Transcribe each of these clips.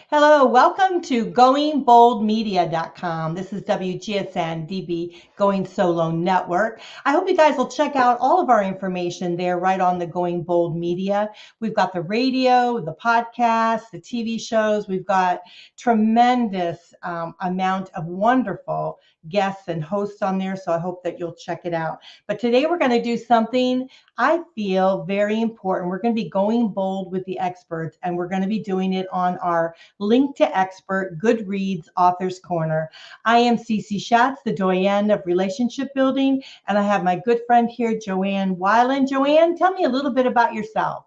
Hello, welcome to GoingBoldMedia.com. This is WGSN-DB Going Solo Network. I hope you guys will check out all of our information there right on the Going Bold Media. We've got the radio, the podcast, the TV shows. We've got tremendous amount of wonderful guests and hosts on there, so I hope that you'll check it out. But today we're going to do something I feel very important. We're going to be going bold with the experts, and we're going to be doing it on our Link to Expert Goodreads Authors Corner. I am Cece Schatz, the Joanne of relationship building, and I have my good friend here, Joanne Weiland. Joanne, tell me a little bit about yourself.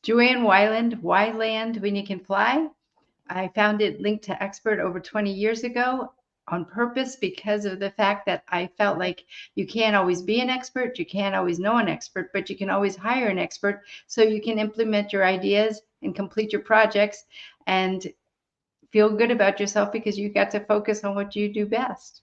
Joanne Weiland, When You Can Fly. I founded Link to Expert over 20 years ago on purpose because of the fact that I felt like you can't always be an expert, you can't always know an expert, but you can always hire an expert so you can implement your ideas and complete your projects and feel good about yourself because you got to focus on what you do best.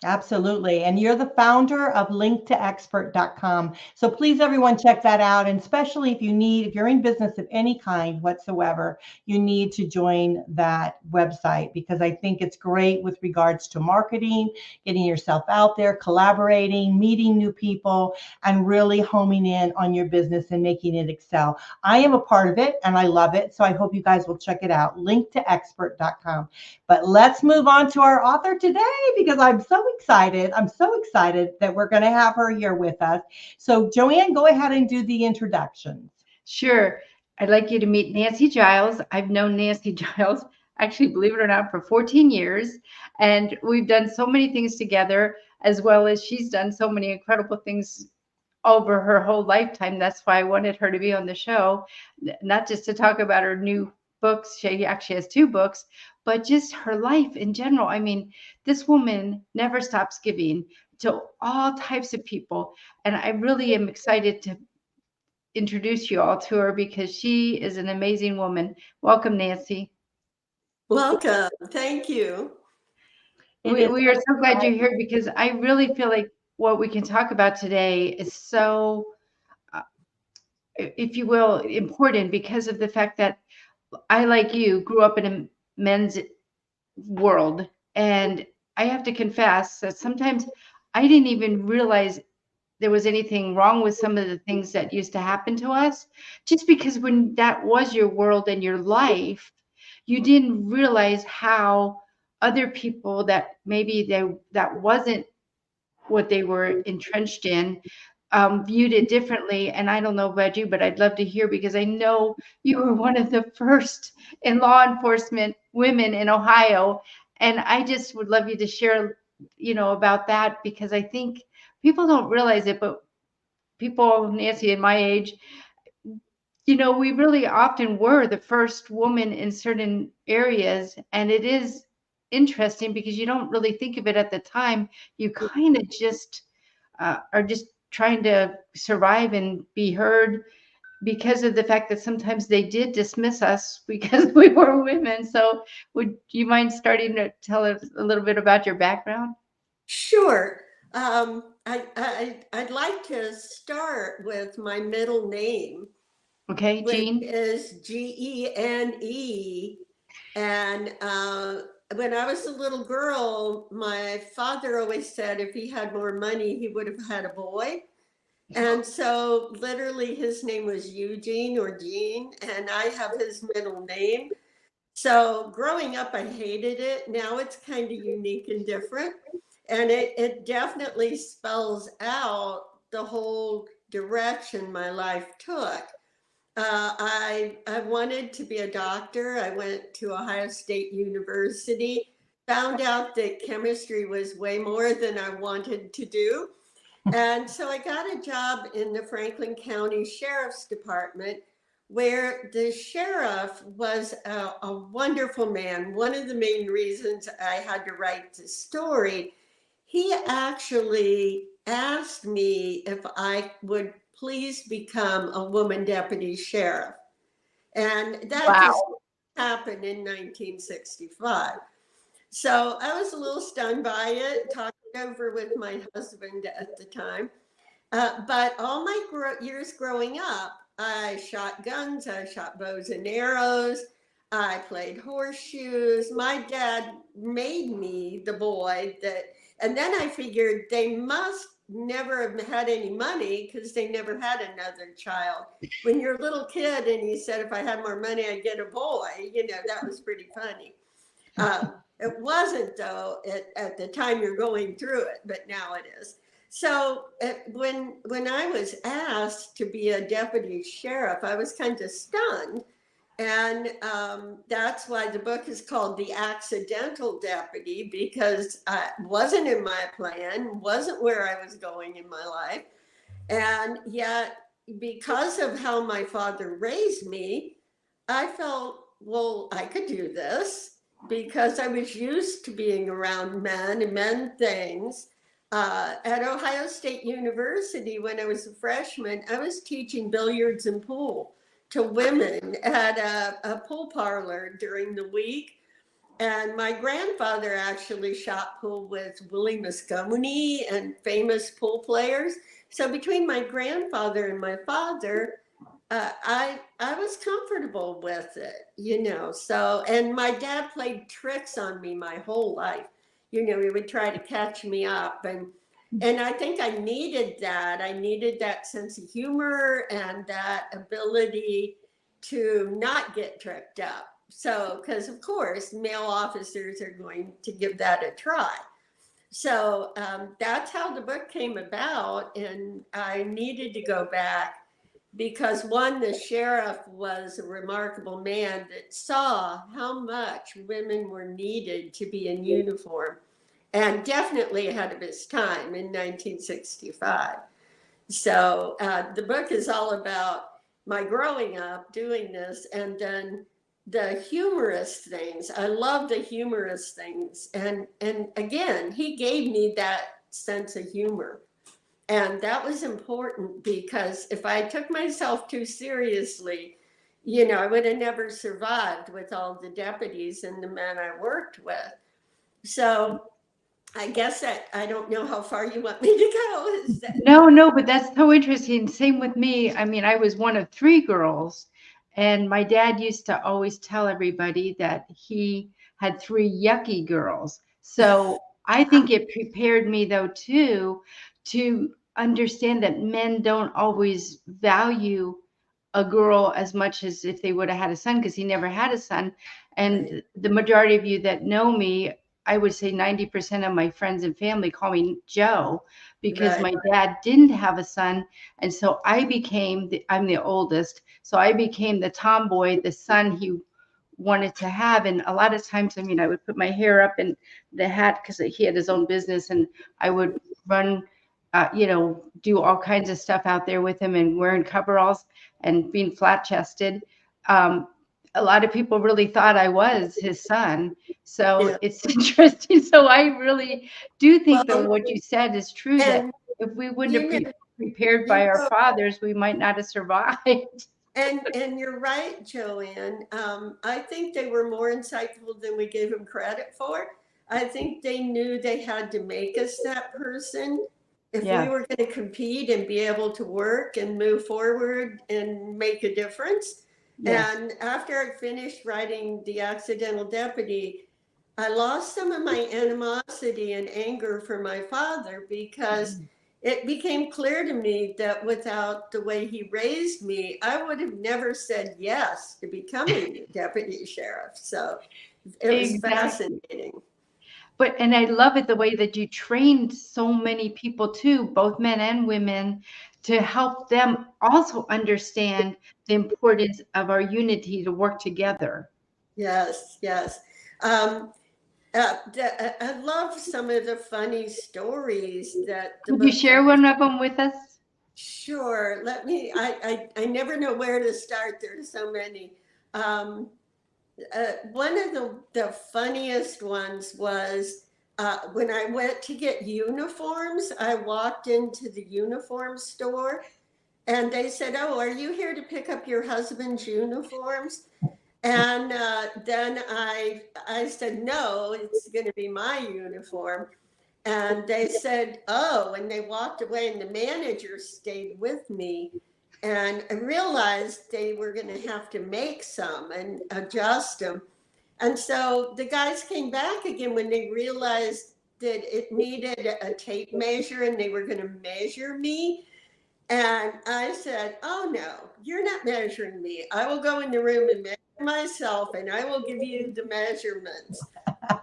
Absolutely. And you're the founder of linktoexpert.com. So please, everyone, check that out. And especially if you're in business of any kind whatsoever, you need to join that website because I think it's great with regards to marketing, getting yourself out there, collaborating, meeting new people, and really homing in on your business and making it excel. I am a part of it and I love it. So I hope you guys will check it out, linktoexpert.com. But let's move on to our author today because I'm so excited. I'm so excited that we're going to have her here with us. So Joanne, go ahead and do the introductions. Sure. I'd like you to meet Nancy Giles. I've known Nancy Giles, actually, believe it or not, for 14 years. And we've done so many things together, as well as she's done so many incredible things over her whole lifetime. That's why I wanted her to be on the show, not just to talk about her new books. She actually has 2 books, but just her life in general. I mean, this woman never stops giving to all types of people. And I really am excited to introduce you all to her because she is an amazing woman. Welcome, Nancy. Welcome. Thank you. We are so glad you're here because I really feel like what we can talk about today is so, if you will, important because of the fact that I, like you, grew up in a men's world. And I have to confess that sometimes I didn't even realize there was anything wrong with some of the things that used to happen to us, just because when that was your world and your life, you didn't realize how other people that maybe that wasn't what they were entrenched in viewed it differently. And I don't know about you, but I'd love to hear because I know you were one of the first in law enforcement women in Ohio. And I just would love you to share, about that because I think people don't realize it, but people, Nancy, in my age, we really often were the first woman in certain areas. And it is interesting because you don't really think of it at the time. You kind of just are just trying to survive and be heard because of the fact that sometimes they did dismiss us because we were women. So would you mind starting to tell us a little bit about your background? Sure. I'd like to start with my middle name. Okay, Jean. Which is Gene. And when I was a little girl, my father always said if he had more money, he would have had a boy. And so literally his name was Eugene or Gene, and I have his middle name. So growing up, I hated it. Now it's kind of unique and different. And it definitely spells out the whole direction my life took. I wanted to be a doctor. I went to Ohio State University, found out that chemistry was way more than I wanted to do. And so I got a job in the Franklin County Sheriff's Department where the sheriff was a wonderful man. One of the main reasons I had to write the story, he actually asked me if I would please become a woman deputy sheriff. And that just happened in 1965. So I was a little stunned by it, talked it over with my husband at the time. But all my years growing up, I shot guns, I shot bows and arrows. I played horseshoes. My dad made me the boy and then I figured they must never have had any money because they never had another child. When you're a little kid and he said, if I had more money, I'd get a boy, that was pretty funny. It wasn't though at the time you're going through it, but now it is. So when I was asked to be a deputy sheriff, I was kind of stunned. And that's why the book is called The Accidental Deputy, because it wasn't in my plan, wasn't where I was going in my life. And yet, because of how my father raised me, I felt, well, I could do this because I was used to being around men and men things. At Ohio State University, when I was a freshman, I was teaching billiards and pool to women at a pool parlor during the week. And my grandfather actually shot pool with Willie Moscone and famous pool players. So between my grandfather and my father, I was comfortable with it, So, and my dad played tricks on me my whole life. He would try to catch me up. And I think I needed that. I needed that sense of humor and that ability to not get tripped up. So, because of course, male officers are going to give that a try. So that's how the book came about. And I needed to go back because one, the sheriff was a remarkable man that saw how much women were needed to be in uniform. And definitely ahead of his time in 1965. So the book is all about my growing up doing this and then the humorous things. I love the humorous things. And again, he gave me that sense of humor. And that was important because if I took myself too seriously, I would have never survived with all the deputies and the men I worked with. So I guess that I don't know how far you want me to go. No, but that's so interesting. Same with me. I mean, I was one of 3 girls, and my dad used to always tell everybody that he had 3 yucky girls. So I think it prepared me, though, too, to understand that men don't always value a girl as much as if they would have had a son, because he never had a son. And the majority of you that know me, I would say 90% of my friends and family call me Joe because my dad didn't have a son. And so I'm the oldest. So I became the tomboy, the son he wanted to have. And a lot of times, I would put my hair up in the hat because he had his own business, and I would run, do all kinds of stuff out there with him and wearing coveralls and being flat chested. A lot of people really thought I was his son. So it's interesting. So I really do think that what you said is true, that if we wouldn't have prepared by our fathers, we might not have survived. And you're right, Joanne. I think they were more insightful than we gave them credit for. I think they knew they had to make us that person if we were going to compete and be able to work and move forward and make a difference. And after I finished writing The Accidental Deputy, I lost some of my animosity and anger for my father because it became clear to me that without the way he raised me, I would have never said yes to becoming deputy sheriff. So it was fascinating. And I love it the way that you trained so many people too, both men and women, to help them also understand the importance of our unity to work together. Yes. I love some of the funny stories that. Could you share one of them with us? Sure. I never know where to start. There's so many. One of the funniest ones was when I went to get uniforms. I walked into the uniform store and they said, "Oh, are you here to pick up your husband's uniforms?" And then I said, "No, it's going to be my uniform." And they said, "Oh," and they walked away and the manager stayed with me. And I realized they were going to have to make some and adjust them. And so the guys came back again when they realized that it needed a tape measure and they were going to measure me. And I said, "Oh no, you're not measuring me. I will go in the room and measure myself and I will give you the measurements."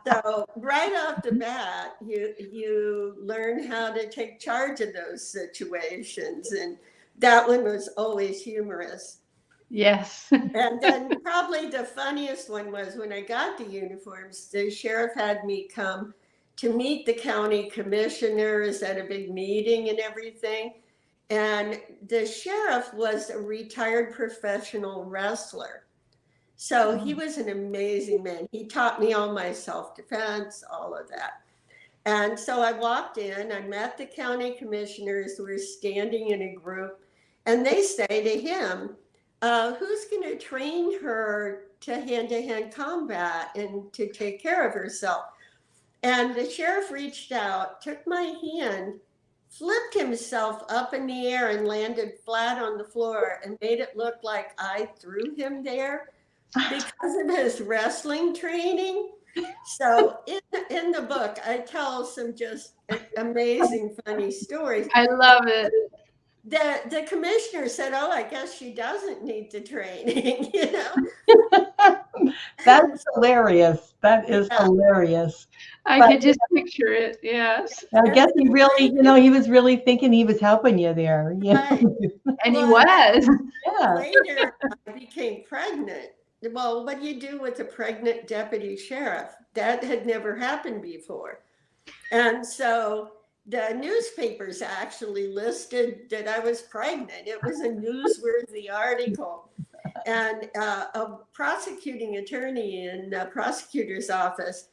So right off the bat, you learn how to take charge of those situations. And that one was always humorous. Yes. And then probably the funniest one was when I got the uniforms, the sheriff had me come to meet the county commissioners at a big meeting and everything. And the sheriff was a retired professional wrestler. So he was an amazing man. He taught me all my self-defense, all of that. And so I walked in, I met the county commissioners who were standing in a group, and they say to him, "Who's going to train her to hand combat and to take care of herself?" And the sheriff reached out, took my hand, flipped himself up in the air and landed flat on the floor and made it look like I threw him there because of his wrestling training. So in the book, I tell some just amazing, funny stories. I love it. The commissioner said, "Oh, I guess she doesn't need the training," you know. That's hilarious. That is Yeah. hilarious. I But could just picture it. Yes. I guess he really, he was really thinking he was helping you there. Yeah. Right. And he Well, was. Yeah. later, I became pregnant. Well, what do you do with a pregnant deputy sheriff? That had never happened before. And so the newspapers actually listed that I was pregnant. It was a newsworthy article. And a prosecuting attorney in the prosecutor's office,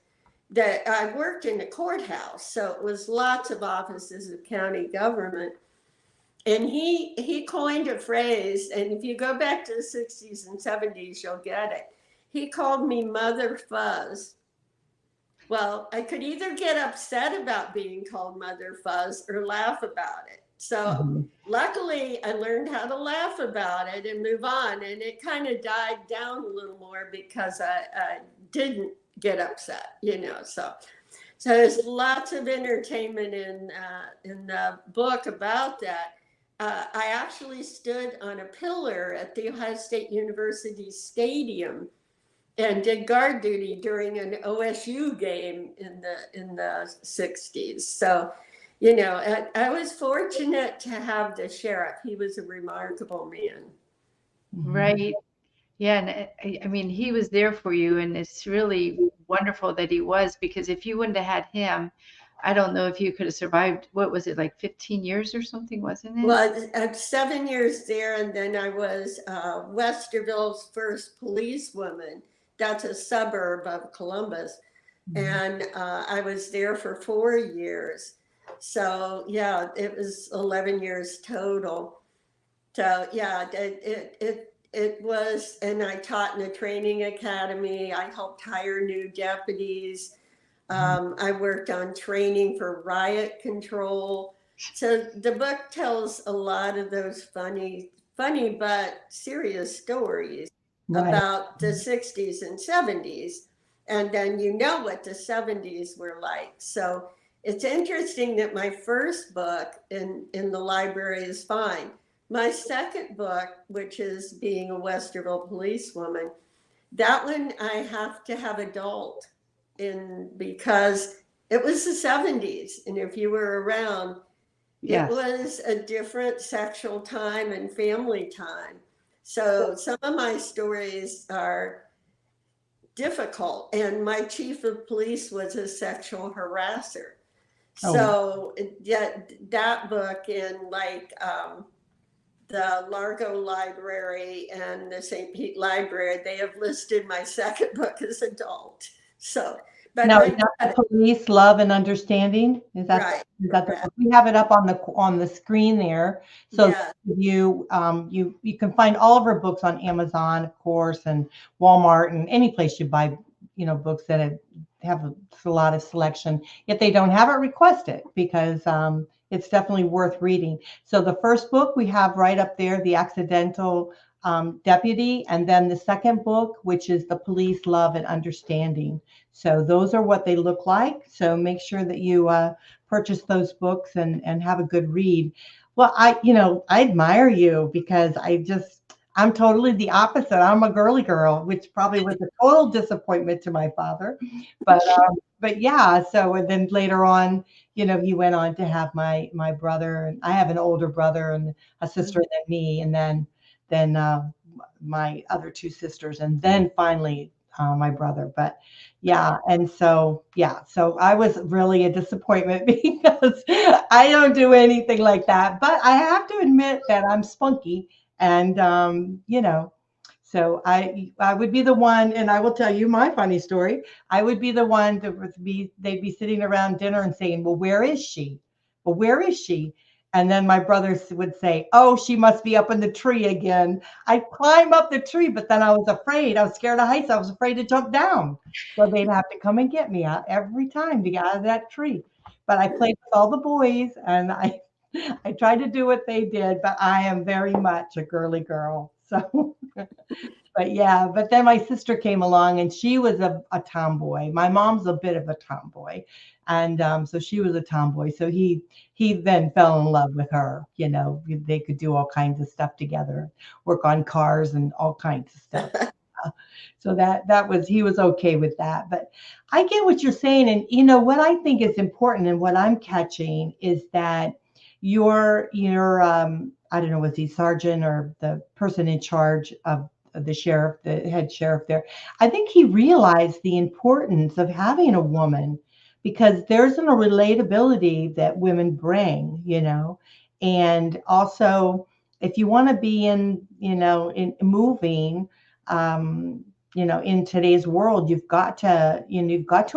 that I worked in a courthouse, so it was lots of offices of county government. And he coined a phrase, and if you go back to the 60s and 70s, you'll get it. He called me Mother Fuzz. Well, I could either get upset about being called Mother Fuzz or laugh about it. So luckily, I learned how to laugh about it and move on. And it kind of died down a little more because I didn't get upset, So there's lots of entertainment in the book about that. I actually stood on a pillar at the Ohio State University Stadium and did guard duty during an OSU game in the 60s. So, I was fortunate to have the sheriff. He was a remarkable man. Right. Yeah. And I mean, he was there for you. And it's really wonderful that he was, because if you wouldn't have had him, I don't know if you could have survived. What was it, like 15 years or something, wasn't it? Well, 7 years there, and then I was Westerville's first policewoman. That's a suburb of Columbus. And I was there for 4 years. So, yeah, it was 11 years total. So, yeah, it was, and I taught in a training academy. I helped hire new deputies. I worked on training for riot control. So the book tells a lot of those funny but serious stories about the 60s and 70s. And then what the 70s were like. So it's interesting that my first book in the library is fine. My second book, which is Being a Westerville Policewoman, that one I have to have adult in because it was the 70s. And if you were around, Yes. It was a different sexual time and family time. So some of my stories are difficult. And my chief of police was a sexual harasser. So that book in the Largo Library and the St. Pete Library, they have listed my second book as adult. So, but now, is that the Police, Love, and Understanding? Is that right? Is that the, we have it up on the screen there, so Yeah. you can find all of our books on Amazon, of course, and Walmart, and any place you buy books that have a lot of selection. If they don't have it, request it, because It's definitely worth reading. So the first book we have right up there, The Accidental Deputy, and then the second book, which is The Police Love and Understanding. So those are what they look like. So make sure that you purchase those books and have a good read. Well, I admire you because I'm totally the opposite. I'm a girly girl, which probably was a total disappointment to my father. But yeah, so and then later on, he went on to have my brother, and I have an older brother and a sister than me, and then my other two sisters, and then finally my brother. But yeah, and so I was really a disappointment because I don't do anything like that. But I have to admit that I'm spunky, and so I would be the one, and I will tell you my funny story. I would be the one that they'd be sitting around dinner and saying, "Well, where is she? Well, where is she?" And then my brothers would say, "Oh, she must be up in the tree again." I'd climb up the tree, but then I was afraid. I was scared of heights. I was afraid to jump down. So they'd have to come and get me out every time to get out of that tree. But I played with all the boys, and I tried to do what they did, but I am very much a girly girl. So but yeah, but then my sister came along and she was a tomboy. My mom's a bit of a tomboy. And so she was a tomboy. So he then fell in love with her. They could do all kinds of stuff together, work on cars and all kinds of stuff. So he was okay with that. But I get what you're saying. And what I think is important and what I'm catching is that your I don't know, was he sergeant or the person in charge of the sheriff, the head sheriff there? I think he realized the importance of having a woman because there's a relatability that women bring, and also if you want to be in moving, in today's world, you've got to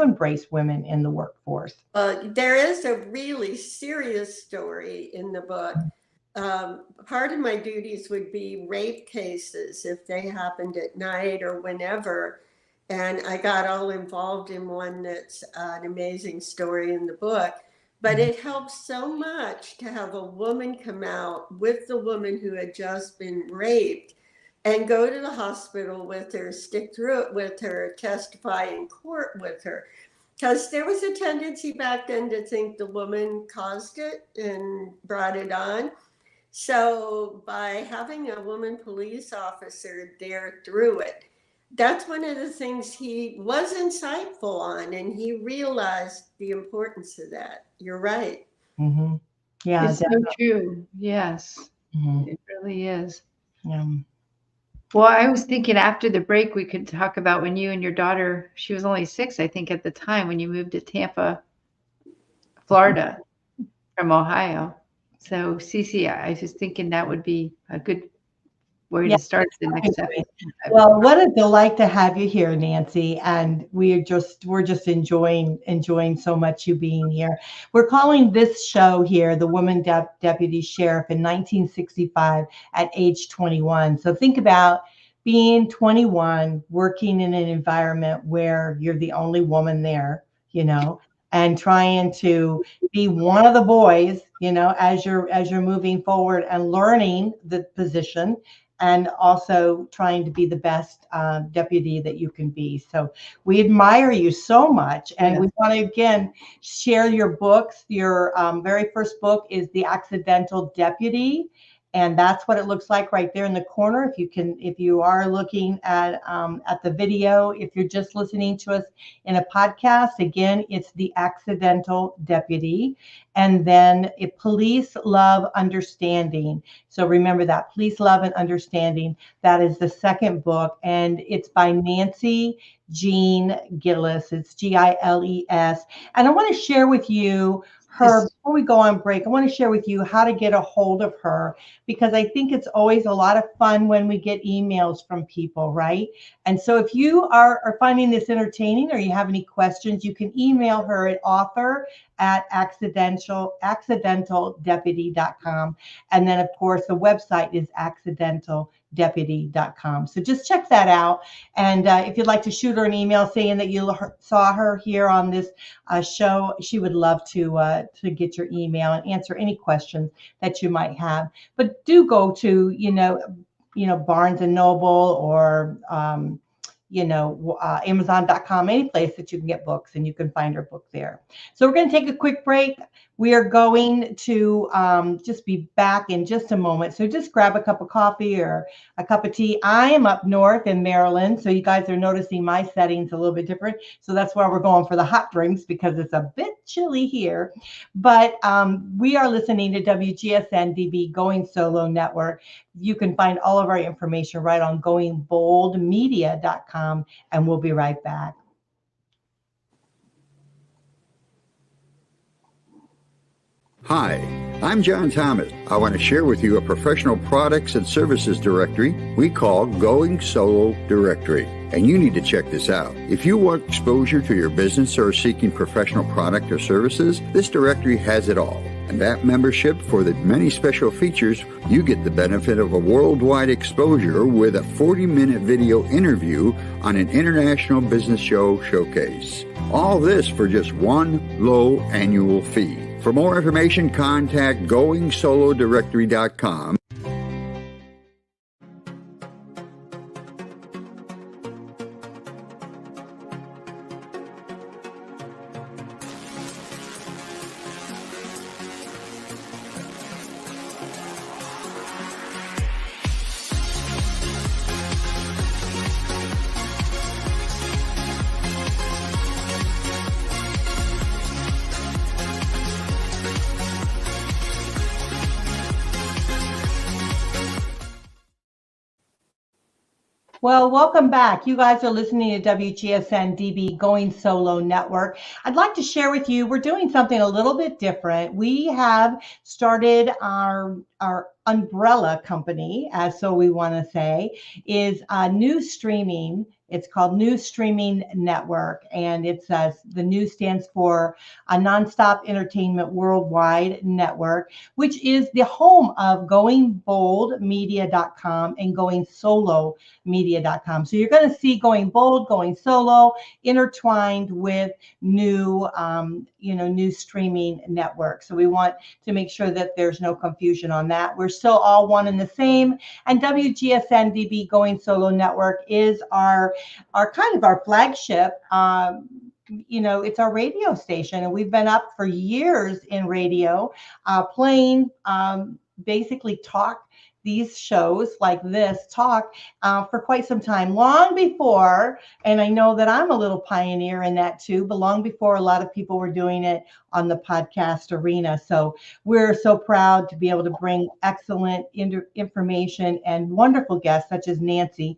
embrace women in the workforce. There is a really serious story in the book. Part of my duties would be rape cases if they happened at night or whenever. And I got all involved in one that's an amazing story in the book. But it helps so much to have a woman come out with the woman who had just been raped and go to the hospital with her, stick through it with her, testify in court with her. Because there was a tendency back then to think the woman caused it and brought it on. So by having a woman police officer there through it, that's one of the things he was insightful on, and he realized the importance of that. You're right. Mm-hmm. Yeah, it's so true. Yes, it really is. Yeah. Well, I was thinking after the break, we could talk about when you and your daughter, she was only 6, I think, at the time, when you moved to Tampa, Florida from Ohio. So, Cece, I was just thinking that would be a good way to start the next episode. Well, what a delight to have you here, Nancy. And we're just enjoying so much you being here. We're calling this show here the Woman Deputy Sheriff in 1965 at age 21. So think about being 21, working in an environment where you're the only woman there, and trying to be one of the boys, as you're moving forward and learning the position, and also trying to be the best deputy that you can be. So we admire you so much. And we want to, again, share your books. Your very first book is The Accidental Deputy. And that's what it looks like right there in the corner. If you are looking at the video, if you're just listening to us in a podcast, again, it's The Accidental Deputy. And then Police Love Understanding. So remember that, Police Love and Understanding. That is the second book, and it's by Nancy Jean Giles. It's Giles. And I want to share with you before we go on break, I want to share with you how to get a hold of her, because I think it's always a lot of fun when we get emails from people, right? And so if you are finding this entertaining or you have any questions, you can email her at author@accidentaldeputy.com. And then, of course, the website is accidentaldeputy.com. policewoman.deputy.com. So just check that out. And if you'd like to shoot her an email saying that you saw her here on this show, she would love to get your email and answer any questions that you might have. But do go to, Barnes and Noble or, Amazon.com, any place that you can get books, and you can find her book there. So we're going to take a quick break. We are going to just be back in just a moment. So just grab a cup of coffee or a cup of tea. I am up north in Maryland, so you guys are noticing my settings a little bit different. So that's why we're going for the hot drinks, because it's a bit chilly here. But we are listening to WGSN-DB Going Solo Network. You can find all of our information right on goingboldmedia.com, and we'll be right back. Hi, I'm John Thomas. I want to share with you a professional products and services directory we call Going Solo Directory. And you need to check this out. If you want exposure to your business or are seeking professional product or services, this directory has it all. And that membership, for the many special features, you get the benefit of a worldwide exposure with a 40-minute video interview on an international business show showcase. All this for just one low annual fee. For more information, contact goingsolodirectory.com. Well, welcome back. You guys are listening to WGSN-DB Going Solo Network. I'd like to share with you, we're doing something a little bit different. We have started our umbrella company, as so we want to say, is news streaming. It's called News Streaming Network, and it's the news stands for a Nonstop Entertainment Worldwide Network, which is the home of goingboldmedia.com and goingsolomedia.com. So you're going to see Going Bold, Going Solo intertwined with new streaming network. So we want to make sure that there's no confusion on that. We're still all one and the same. And WGSN-DB Going Solo Network is our kind of our flagship. It's our radio station, and we've been up for years in radio, playing basically talk. These shows like this talk for quite some time, long before, and I know that I'm a little pioneer in that too, but long before a lot of people were doing it on the podcast arena. So we're so proud to be able to bring excellent information and wonderful guests such as Nancy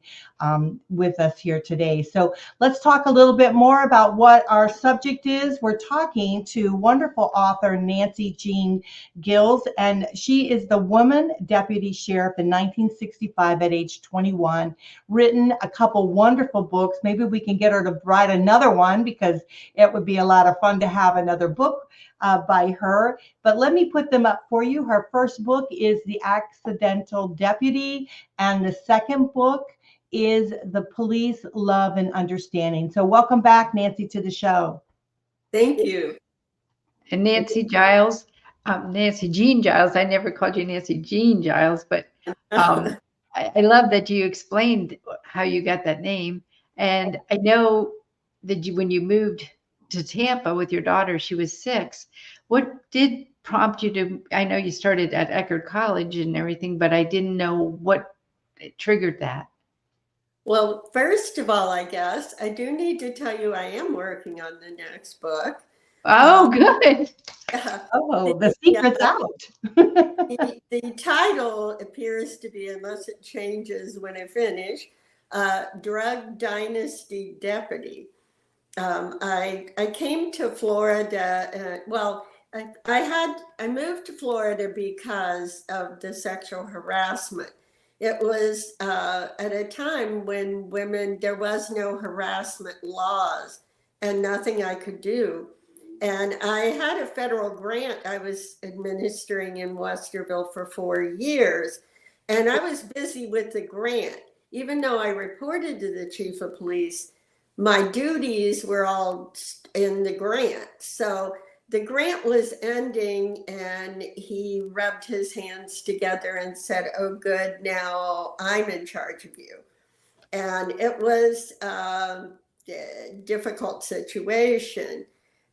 with us here today. So let's talk a little bit more about what our subject is. We're talking to wonderful author Nancy Jean Giles, and she is the woman deputy sheriff in 1965 at age 21, written a couple wonderful books. Maybe we can get her to write another one, because it would be a lot of fun to have another book by her. But let me put them up for you. Her first book is The Accidental Deputy, and the second book is The Police, Love and Understanding. So welcome back, Nancy, to the show. Thank you. And Nancy Giles, Nancy Jean Giles. I never called you Nancy Jean Giles, but I love that you explained how you got that name. And I know that when you moved to Tampa with your daughter, she was 6. What did prompt you to, I know you started at Eckerd College and everything, but I didn't know what triggered that. Well, first of all, I guess I do need to tell you I am working on the next book. Oh, good. Oh, the secret's out. The title appears to be, unless it changes when I finish, Drug Dynasty Deputy. I came to Florida. I moved to Florida because of the sexual harassment. It was at a time when there was no harassment laws and nothing I could do. And I had a federal grant I was administering in Westerville for 4 years. And I was busy with the grant. Even though I reported to the chief of police, my duties were all in the grant. So the grant was ending and he rubbed his hands together and said, oh, good, now I'm in charge of you. And it was a difficult situation.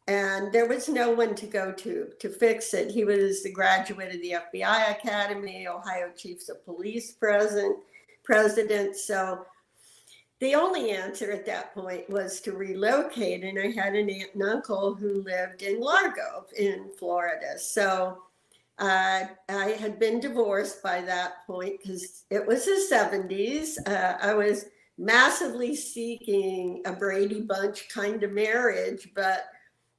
And there was no one to go to fix it. He was the graduate of the FBI Academy, Ohio Chiefs of Police president. So the only answer at that point was to relocate. And I had an aunt and uncle who lived in Largo in Florida. So I had been divorced by that point because it was the 70s. I was massively seeking a Brady Bunch kind of marriage, but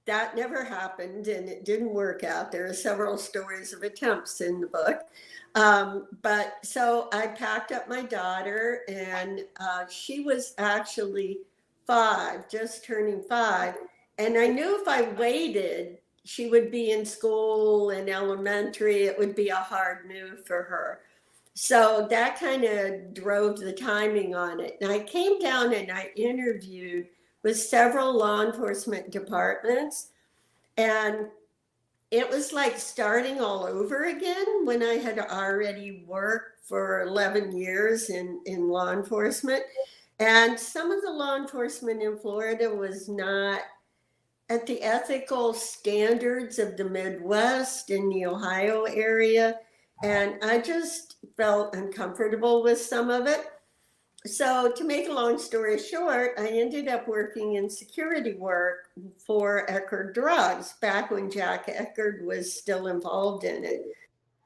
that never happened and it didn't work out. There are several stories of attempts in the book. But so I packed up my daughter and she was actually 5, just turning 5. And I knew if I waited, she would be in school and elementary. It would be a hard move for her. So that kind of drove the timing on it. And I came down and I interviewed with several law enforcement departments. And it was like starting all over again when I had already worked for 11 years in law enforcement. And some of the law enforcement in Florida was not at the ethical standards of the Midwest in the Ohio area. And I just felt uncomfortable with some of it. So to make a long story short, I ended up working in security work for Eckerd Drugs back when Jack Eckerd was still involved in it.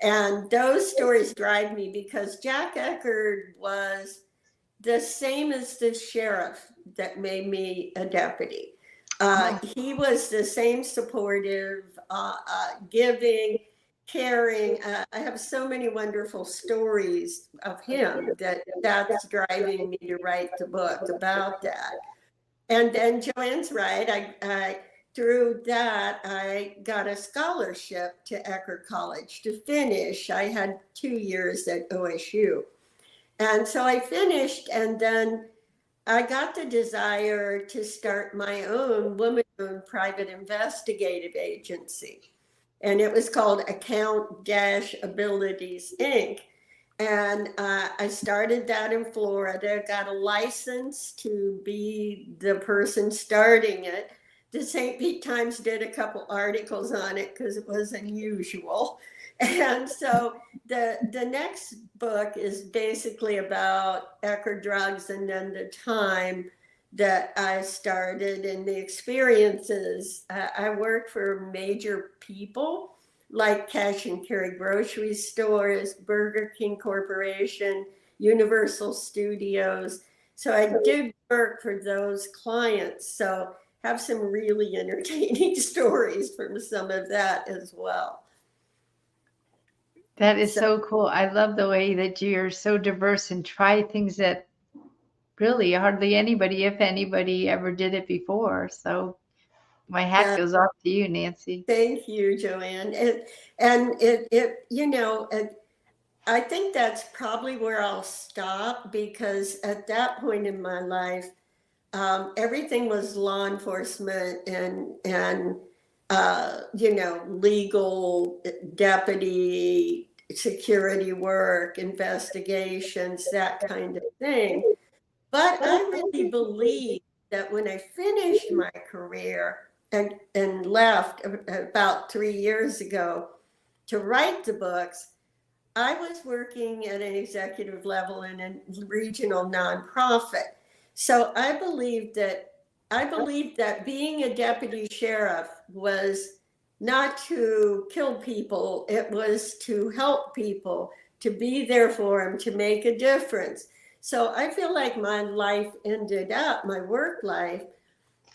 And those stories drive me because Jack Eckerd was the same as the sheriff that made me a deputy. He was the same supportive, giving, caring. I have so many wonderful stories of him that's driving me to write the book about that. And then Joanne's right. I through that, I got a scholarship to Eckerd College to finish. I had 2 years at OSU. And so I finished, and then I got the desire to start my own woman-owned private investigative agency. And it was called Account-Abilities, Inc. And I started that in Florida, got a license to be the person starting it. The St. Pete Times did a couple articles on it because it was unusual. And so the next book is basically about Eckerd Drugs and then the time that I started and the experiences. I worked for major people like cash and carry grocery stores, Burger King Corporation, Universal Studios. So I did work for those clients. So have some really entertaining stories from some of that as well. That is so cool. I love the way that you're so diverse and try things that really hardly anybody, if anybody, ever did it before. So my hat goes off to you, Nancy. Thank you, Joanne. And it you know, I think that's probably where I'll stop because at that point in my life, everything was law enforcement and you know, legal, deputy, security work, investigations, that kind of thing. But I really believe that when I finished my career and left about 3 years ago to write the books, I was working at an executive level in a regional nonprofit. So I believed that being a deputy sheriff was not to kill people, it was to help people, to be there for them, to make a difference. So I feel like my life ended up, my work life,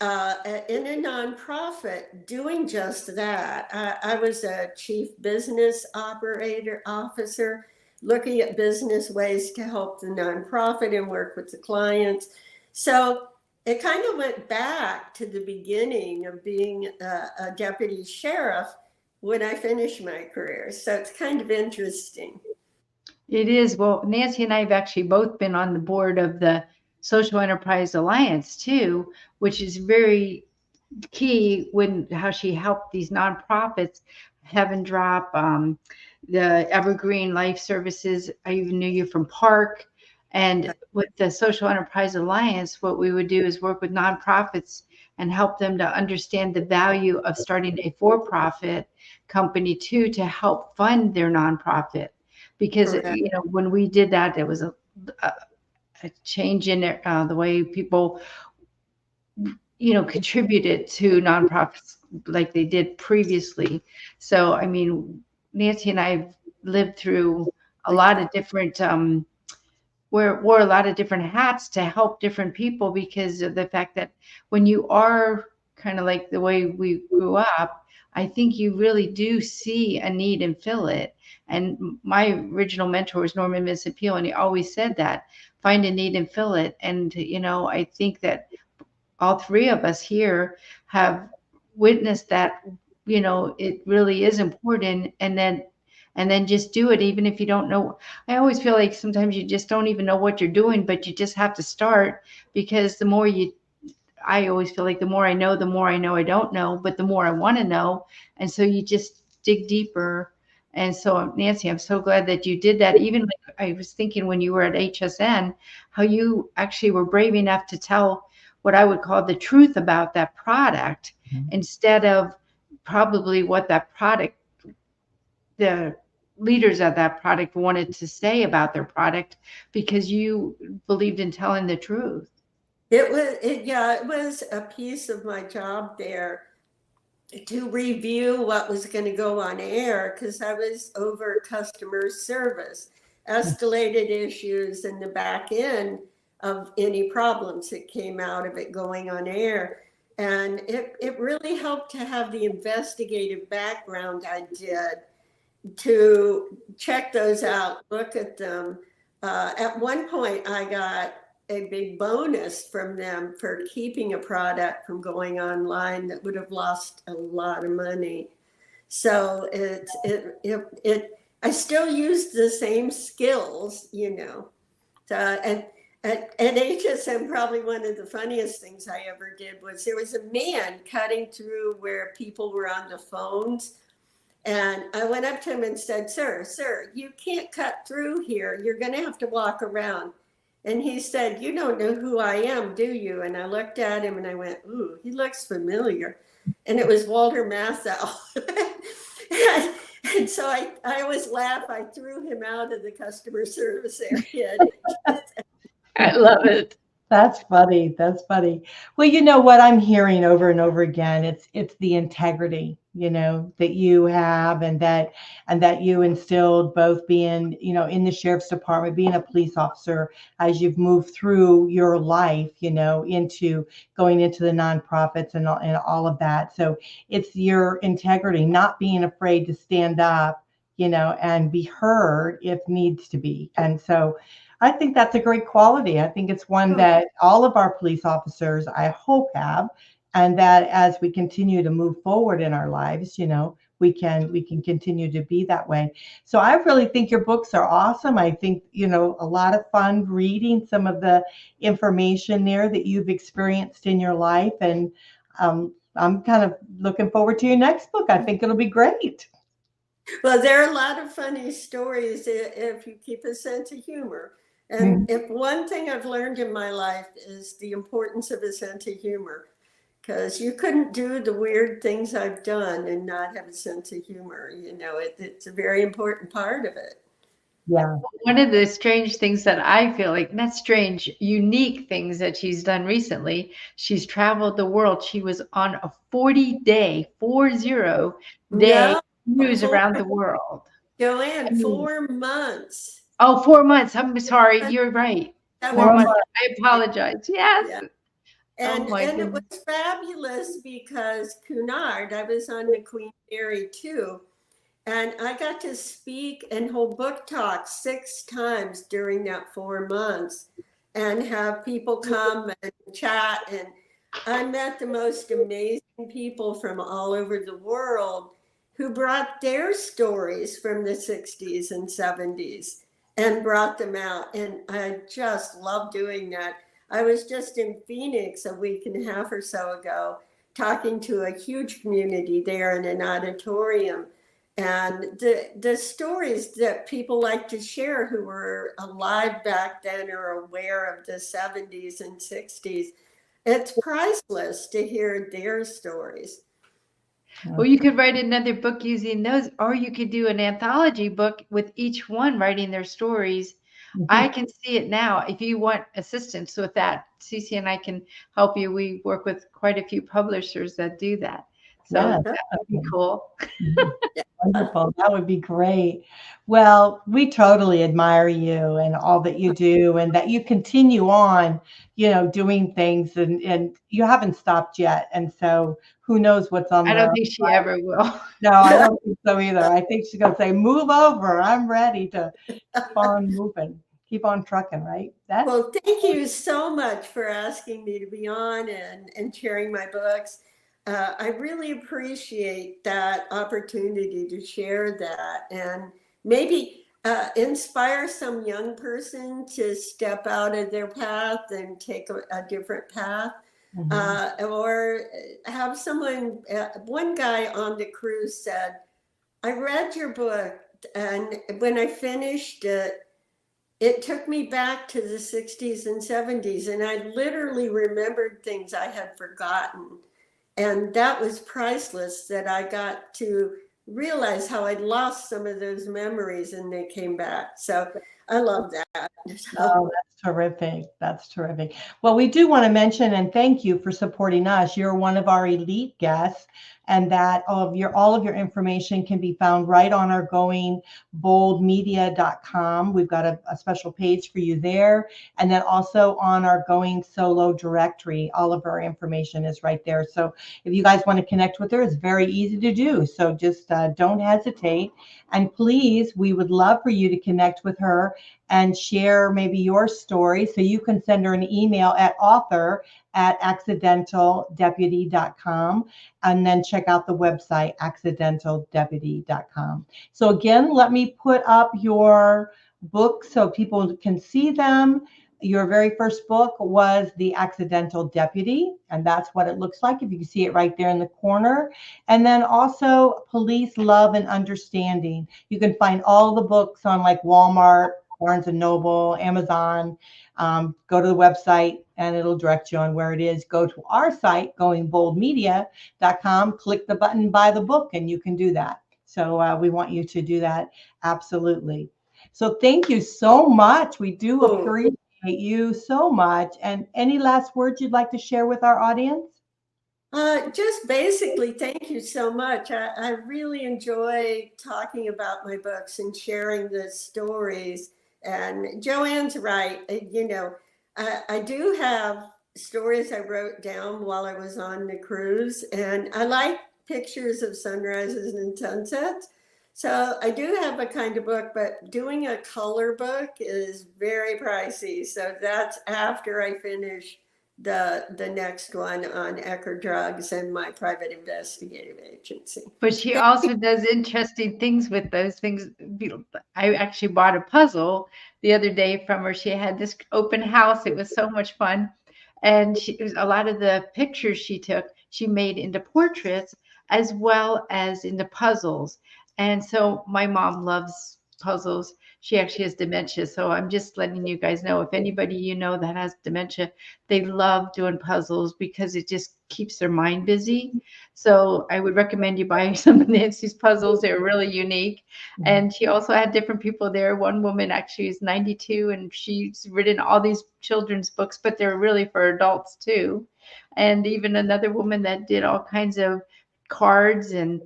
in a nonprofit doing just that. I was a chief business officer, looking at business ways to help the nonprofit and work with the clients. So it kind of went back to the beginning of being a deputy sheriff when I finished my career. So it's kind of interesting. It is. Well, Nancy and I have actually both been on the board of the Social Enterprise Alliance too, which is very key when how she helped these nonprofits, Heaven Drop, the Evergreen Life Services. I even knew you from Park. And with the Social Enterprise Alliance, what we would do is work with nonprofits and help them to understand the value of starting a for-profit company too, to help fund their nonprofit. Because Correct. when we did that, there was a change in the way people contributed to nonprofits like they did previously. So, I mean, Nancy and I have lived through a lot of different, wore a lot of different hats to help different people because of the fact that when you are kind of like the way we grew up, I think you really do see a need and fill it. And my original mentor was Norman Vincent Peale, and he always said that, find a need and fill it. And, I think that all three of us here have witnessed that, it really is important. And then just do it, even if you don't know. I always feel like sometimes you just don't even know what you're doing, but you just have to start, because I always feel like the more I know I don't know, but the more I want to know. And so you just dig deeper. And so, Nancy, I'm so glad that you did that. Even like I was thinking when you were at HSN, how you actually were brave enough to tell what I would call the truth about that product, instead of probably what the leaders of that product wanted to say about their product, because you believed in telling the truth. It was a piece of my job there to review what was going to go on air, because I was over customer service, escalated issues in the back end of any problems that came out of it going on air. And it really helped to have the investigative background I did to check those out, look at them. At one point, I got a big bonus from them for keeping a product from going online that would have lost a lot of money. So I still used the same skills, and at HSM, probably one of the funniest things I ever did was there was a man cutting through where people were on the phones. And I went up to him and said, sir, you can't cut through here. You're going to have to walk around. And he said, you don't know who I am, do you? And I looked at him and I went, ooh, he looks familiar. And it was Walter Matthau. and so I always laugh. I threw him out of the customer service area. I love it. That's funny. That's funny. Well, you know what I'm hearing over and over again, it's the integrity, that you have, and that you instilled, both being, in the sheriff's department, being a police officer, as you've moved through your life, into going into the nonprofits and all of that. So it's your integrity, not being afraid to stand up, and be heard if needs to be. And so I think that's a great quality. I think it's one that all of our police officers, I hope, have, and that as we continue to move forward in our lives, we can continue to be that way. So I really think your books are awesome. I think, a lot of fun reading some of the information there that you've experienced in your life. And I'm kind of looking forward to your next book. I think it'll be great. Well, there are a lot of funny stories if you keep a sense of humor. And if one thing I've learned in my life is the importance of a sense of humor, because you couldn't do the weird things I've done and not have a sense of humor. It's a very important part of it. Yeah. One of the strange things that I feel like, not strange, unique things that she's done recently, she's traveled the world. She was on a 40-day No, cruise around the world. Joanne, 4 months. Oh, 4 months. I'm sorry. You're right. 4 months. I apologize. Yes. Yeah. And it was fabulous because Cunard, I was on the Queen Mary too. And I got to speak and hold book talks 6 times during that 4 months and have people come and chat. And I met the most amazing people from all over the world who brought their stories from the 60s and 70s. and brought them out. And I just love doing that. I was just in Phoenix a week and a half or so ago, talking to a huge community there in an auditorium. And the stories that people like to share who were alive back then or aware of the 70s and 60s, it's priceless to hear their stories. Well, you could write another book using those, or you could do an anthology book with each one writing their stories. I can see it now. If you want assistance with that, Cece and I can help you. We work with quite a few publishers that do that. So Yeah, that would be cool. wonderful. That would be great. Well, we totally admire you and all that you do, and that you continue on, doing things, and you haven't stopped yet. And so who knows what's on I don't the think she ever will. No, I don't think so either. I think she's gonna say, move over. I'm ready to keep on moving, keep on trucking, right? Well, thank you so much for asking me to be on and sharing my books. I really appreciate that opportunity to share that and maybe inspire some young person to step out of their path and take a different path. Or have someone, one guy on the cruise said, I read your book, and when I finished it, it took me back to the 60s and 70s, and I literally remembered things I had forgotten. And that was priceless, that I got to realize how I'd lost some of those memories and they came back. So I love that. Oh, that's terrific. That's terrific. Well, we do want to mention and thank you for supporting us. You're one of our elite guests, and that all of your information can be found right on our goingboldmedia.com. We've got a special page for you there, and then also on our Going Solo directory. All of our information is right there. So if you guys want to connect with her, it's very easy to do. So just don't hesitate. And please, we would love for you to connect with her and share maybe your story. So you can send her an email at author@accidentaldeputy.com, and then check out the website, accidentaldeputy.com. So again, let me put up your books so people can see them. Your very first book was The Accidental Deputy, and that's what it looks like if you can see it right there in the corner. And then also Police, Love, and Understanding. You can find all the books on like Walmart, Barnes & Noble, Amazon. Go to the website and it'll direct you on where it is. Go to our site, goingboldmedia.com, click the button, buy the book, and you can do that. So we want you to do that. Absolutely. So thank you so much. We do appreciate you so much. And any last words you'd like to share with our audience? Just basically, thank you so much. I really enjoy talking about my books and sharing the stories. And Joanne's right. I do have stories I wrote down while I was on the cruise, and I like pictures of sunrises and sunsets. So I do have a kind of book, but doing a color book is very pricey. So that's after I finish the next one on Ecker drugs and my private investigative agency. But she also does interesting things with those things. I actually bought a puzzle the other day from her. She had this open house. It was so much fun. And it was a lot of the pictures she took, she made into portraits as well as into puzzles. And so my mom loves puzzles. She actually has dementia. So I'm just letting you guys know, if anybody that has dementia, they love doing puzzles because it just keeps their mind busy. So I would recommend you buy some of Nancy's puzzles. They're really unique. And she also had different people there. One woman actually is 92 and she's written all these children's books, but they're really for adults too. And even another woman that did all kinds of cards, and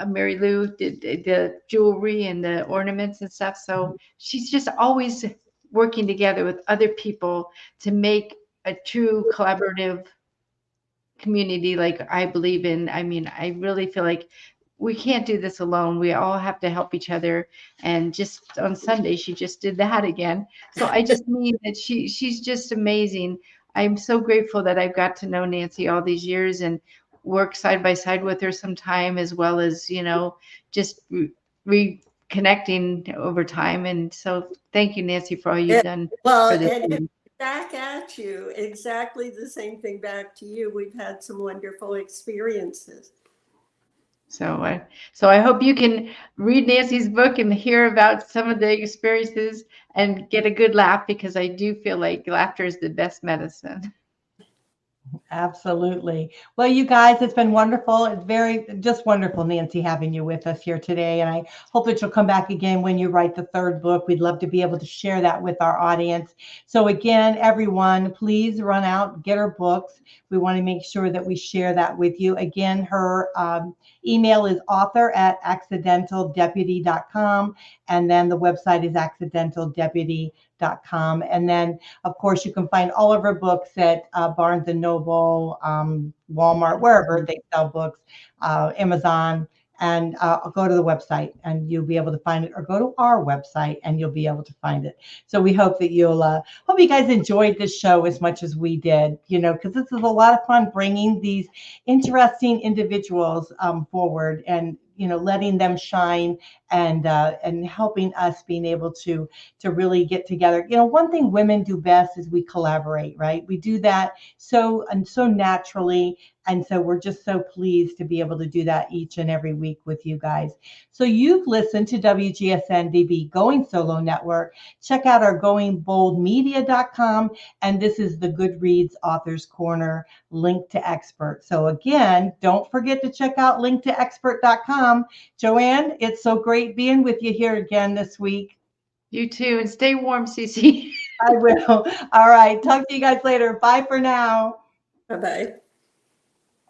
Mary Lou did the jewelry and the ornaments and stuff. So she's just always working together with other people to make a true collaborative community like I believe in. I mean, I really feel like we can't do this alone. We all have to help each other. And just on Sunday, she just did that again. So I just mean that she's just amazing. I'm so grateful that I've got to know Nancy all these years and work side by side with her sometime, as well as, just connecting over time. And so thank you, Nancy, for all you've Yeah, done well, for this. and it's back at you, exactly the same thing back to you. We've had some wonderful experiences. So I hope you can read Nancy's book and hear about some of the experiences and get a good laugh, because I do feel like laughter is the best medicine. Absolutely. Well, you guys, it's been wonderful. It's just wonderful, Nancy, having you with us here today. And I hope that you'll come back again when you write the third book. We'd love to be able to share that with our audience. So again, everyone, please run out, get her books. We want to make sure that we share that with you. Again, her email is author@accidentaldeputy.com. And then the website is accidentaldeputy.com. And then, of course, you can find all of her books at Barnes & Noble, Walmart, wherever they sell books, Amazon, and go to the website and you'll be able to find it, or go to our website and you'll be able to find it. So we hope that hope you guys enjoyed this show as much as we did, because this is a lot of fun, bringing these interesting individuals forward and, letting them shine and helping us being able to really get together. One thing women do best is we collaborate, right? We do that so naturally. And so we're just so pleased to be able to do that each and every week with you guys. So you've listened to WGSN-DB Going Solo Network. Check out our goingboldmedia.com. And this is the Goodreads Authors Corner, Link to Expert. So again, don't forget to check out linktoexpert.com. Joanne, it's so great being with you here again this week. You too. And stay warm, Cece. I will. All right. Talk to you guys later. Bye for now. Bye-bye.